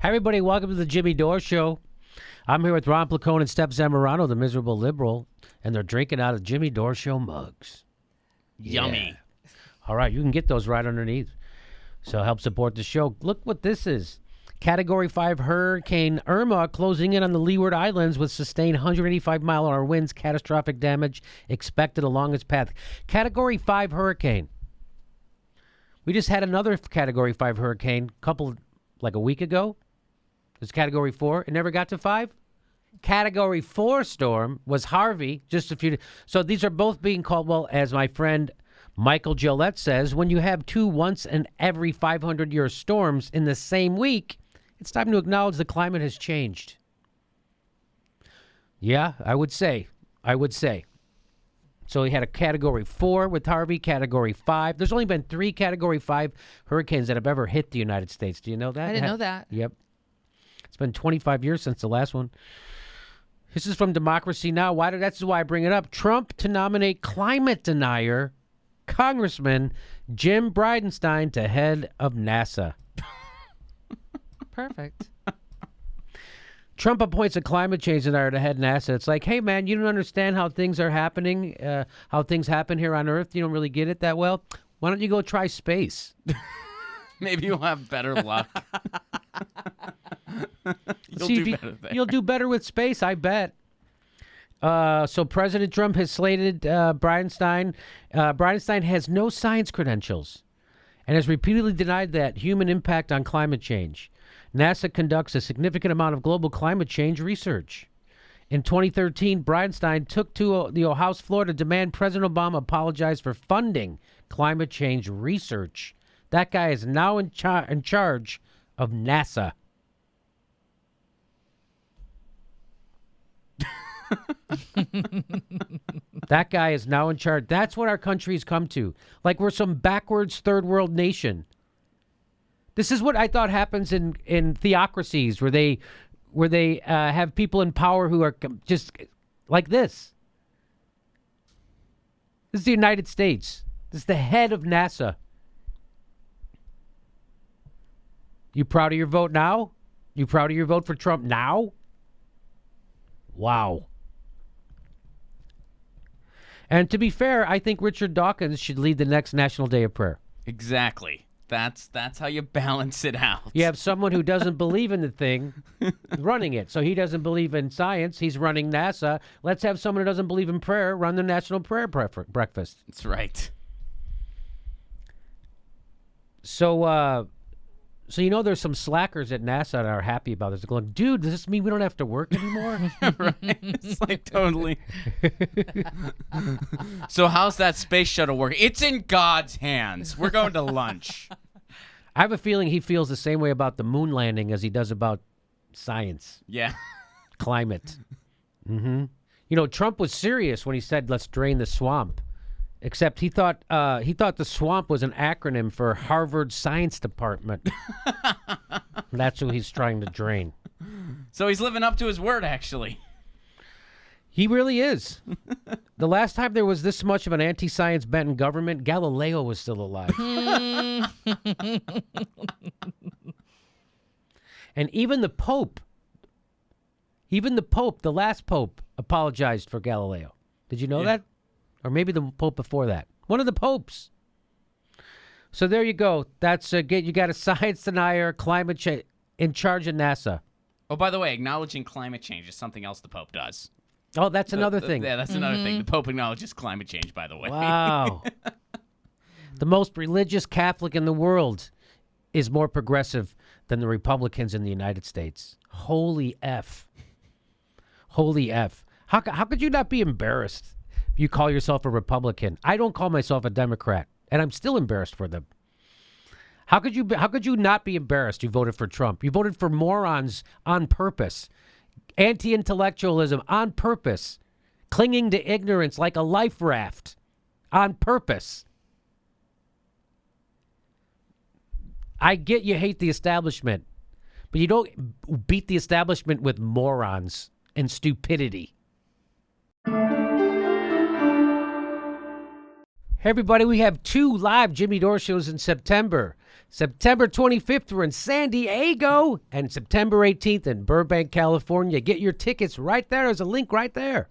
Hey, everybody, welcome to the Jimmy Dore Show. I'm here with Ron Placone and Steph Zamorano, the miserable liberal, and they're drinking out of Jimmy Dore Show mugs. Yummy. Yeah. All right, you can get those right underneath. So help support the show. Look what this is. Category 5 Hurricane Irma closing in on the Leeward Islands with sustained 185-mile-an-hour winds, catastrophic damage expected along its path. Category 5 hurricane. We just had another Category 5 hurricane like a week ago. It was Category 4. It never got to 5. Category 4 storm was Harvey. So these are both being called, well, as my friend Michael Gillette says, when you have two once in every 500-year storms in the same week, it's time to acknowledge the climate has changed. Yeah, I would say. So we had a Category 4 with Harvey, Category 5. There's only been 3 Category 5 hurricanes that have ever hit the United States. Do you know that? I didn't know that. Yep. It's been 25 years since the last one. This is from Democracy Now! That's why I bring it up. Trump to nominate climate denier Congressman Jim Bridenstine to head of NASA. Perfect. Trump appoints a climate change denier to head NASA. It's like, hey, man, you don't understand how things are happening, how things happen here on Earth. You don't really get it that well. Why don't you go try space? Maybe you'll have better luck. You'll do better with space, I bet. So President Trump has slated Bridenstine. Bridenstine has no science credentials and has repeatedly denied that human impact on climate change. NASA conducts a significant amount of global climate change research. In 2013, Bridenstine took to the House floor to demand President Obama apologize for funding climate change research. That guy is now in charge of NASA. That guy is now in charge. That's what our country's come to. Like we're some backwards third world nation. This is what I thought happens in theocracies where they have people in power who are just like this. This is the United States. This is the head of NASA. You proud of your vote now? You proud of your vote for Trump now? Wow. And to be fair, I think Richard Dawkins should lead the next National Day of Prayer. Exactly. That's how you balance it out. You have someone who doesn't believe in the thing running it. So he doesn't believe in science. He's running NASA. Let's have someone who doesn't believe in prayer run the National Prayer Breakfast. That's right. So there's some slackers at NASA that are happy about this. They're going, dude, does this mean we don't have to work anymore? Right. It's like totally. So how's that space shuttle work? It's in God's hands. We're going to lunch. I have a feeling he feels the same way about the moon landing as he does about science. Yeah. Climate. Mm-hmm. Trump was serious when he said, let's drain the swamp. Except he thought the swamp was an acronym for Harvard Science Department. That's who he's trying to drain. So he's living up to his word, actually. He really is. The last time there was this much of an anti-science bent in government, Galileo was still alive. And even the Pope, the last Pope, apologized for Galileo. Did you know that? Or maybe the Pope before that. One of the popes. So there you go. That's you got a science denier, climate change in charge of NASA. Oh, by the way, acknowledging climate change is something else the Pope does. Oh, that's another thing. Yeah, that's another thing. The Pope acknowledges climate change, by the way. Wow. The most religious Catholic in the world is more progressive than the Republicans in the United States. Holy F. Holy F. How could you not be embarrassed? You call yourself a Republican. I don't call myself a Democrat, and I'm still embarrassed for them. How could you not be embarrassed? You voted for Trump. You voted for morons on purpose. Anti-intellectualism on purpose. Clinging to ignorance like a life raft on purpose. I get you hate the establishment, but you don't beat the establishment with morons and stupidity. Hey, everybody, we have 2 live Jimmy Dore shows in September. September 25th, we're in San Diego, and September 18th in Burbank, California. Get your tickets right there. There's a link right there.